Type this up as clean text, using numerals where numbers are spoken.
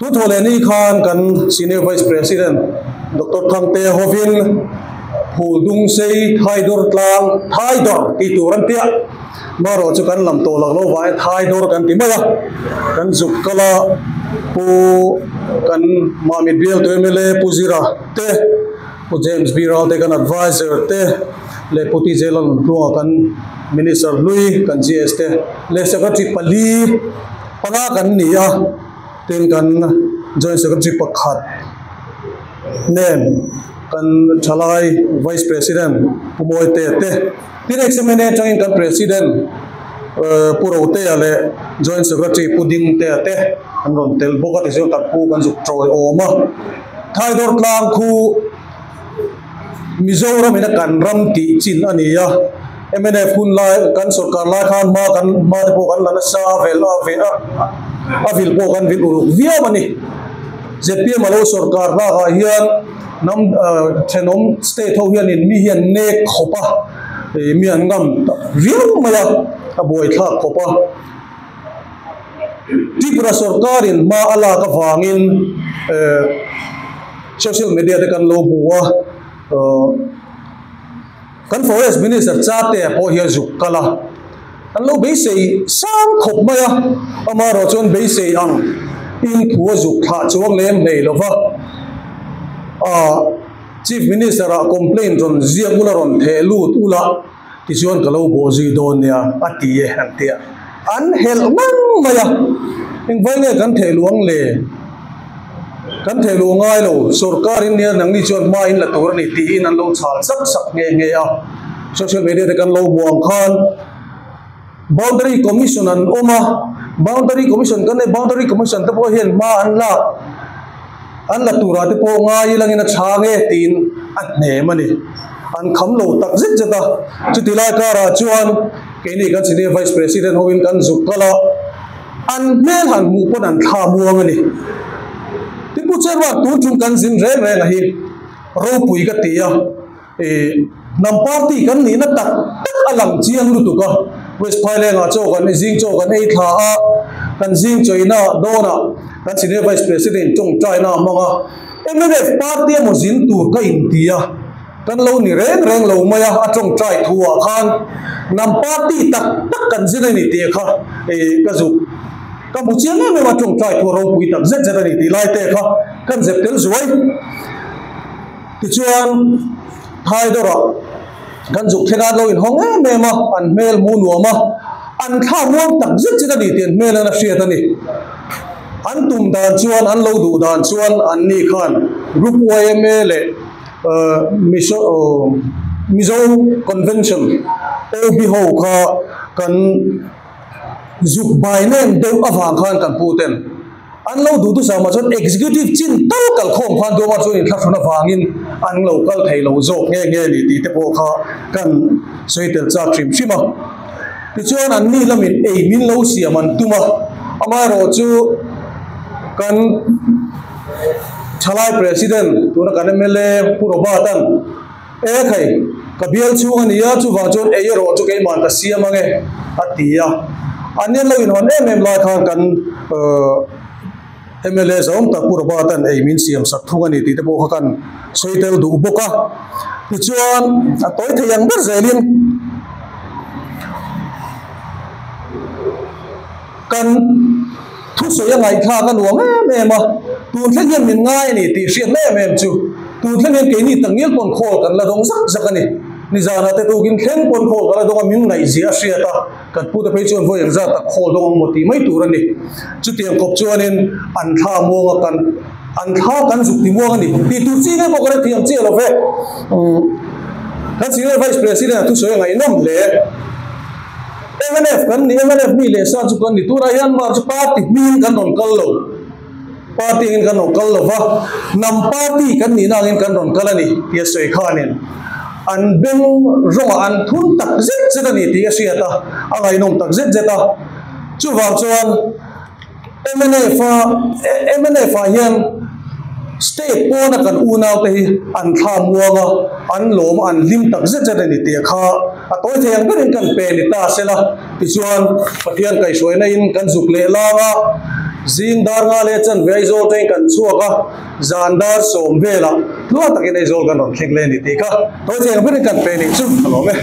tu thole ni khan kan senior vice president Dr. Thangte Hovin Phudung sei Thaidor tlang Thaidor ti turan tia maro chu kan lam to lag lo vai Thaidor kan ti maya kan zukala pu kan Mamit Biel to MLA Puzira te pu James Bira te kan advisor te le puti jelan ruwa kan Minister Lui kan GS te le secretary Pali panga kan nia ten kan joint secretary pakhat nen kan chalai vice president pumoy te tin examine changin kan president purote ale joint secretary puding te an ron tel boka te jo tak pu kan juk troi oma Thaidor tlang khu Mizoram ina kan ram ti chin ania MNF kun lai kan sarkar lai khan ma te po kan lana sa vel avil po kan vil uruk via mani ZPM alo sarkar na ka hian nam thenom state ho hian in mi hian ne khopa mi an ngam riu maya aboi tha khopa Tripura sarkar in ma ala ka wangin social media te kan lo buwa kan forest minister chate po hian zuk kala an lo be sei sang khop maya amaro chon be sei ang in thuwa zuk tha chuang lem nei lova chief minister a complain ron ziamula ron thelut ula ti chuan kalo bozi don nia atie antia an hel mang maya in vai nge kan theluang le kan thelu ngai lo sarkar in nia nang ni chuan ma in la tur ni ti in an lo chal sak nge a social media te kan lo buang khan boundary commission an oma boundary commission kan ne boundary commission te po hian ma an la tura te po ngai lang in a change tin at ne mani an kham lo tak zit jata chutilai kara chuan ke ni kan senior vice president hoin kan zukala an mel han mu pon an tha muang ani ti pu cherwa tu chung kan zin re a hi ro pui ka tia nam party kan ni na tak alang chiang lu tu ka west phale nga cho kan jing cho kan ei tha a kan jing choina dona kan senior vice president chung china manga MNF party mo zin tu ka india kan lo ni reng lo maya a chung chai thua khan nam party tak kan zin ni te kha ka zu ka mu chiang me ma chung chai thua ro pui tak zet zet ni ti lai te kha kan zep tel zuai ti chuan Thaidor kan juk thena lo in hong me ma an mel mu nu ma an kha muang tak zet zet ni ten mel na hriat ani an tum dan chuan an lo du dan chuan an ni khan group YML Mizo convention OB ho kha kan juk bai nen deu awang khan kan puten an lo du tu sama chon executive chin tal kal khom khan do ma chon in thla wangin an lo kal thei lo jok nge ni ti te po kha kan soitel cha trim shima ti chuan an ni lamin ei min lo siaman tuma amaro chu kan chalai president tuna kan MLA purobatan khai kabial chu ania chu wa chon ei ro chu ke man ta siamange atia anen lo in hon em la khan kan MLA zong ta purobatan ei min siam sak thungani ti te po kan soitel du boka ti chuan a toy theyang ber zelin kan thu soya ngai kha kan nuam me ma tun thlen hian min ngai ni ti hriat me chu tun thlen hian ke ni tangil pon khol kan la dong sak ani ni zana te tu kin khen pon khol kan la dong min ngai zia hriata kan pu ta phei chuan voi za ta khol dong mo ti mai tur ani chu tiang kop chuanin an tha muanga kan an tha kan zuk ti muanga ni ti tu chi ne bo kan thiam che lo ve kan senior vice president thu soya ngai nom le MNF kan ni MNF mi le sa chu kan ni tura yan ma chu party min kan non kal lo party in kan non kal lo wa nam party kan ni na in kan non kal ani ye soi khanin an beng ronga an thun tak zet zet ani ti asiata angai nom tak zet zeta chu wang chuan MNF hian state pona kan unaw te an tha muanga an lom an lim tak zet zet ani te kha a toy theng berin kan pe ni ta sela ti chuan pathian kai soina in kan zuk le lawa zing dar nga le chan ve zo ten kan chuaka zan dar som vela lo takin ai zol kan ron thlek le ni ti ka to che kan pe ni chu halo me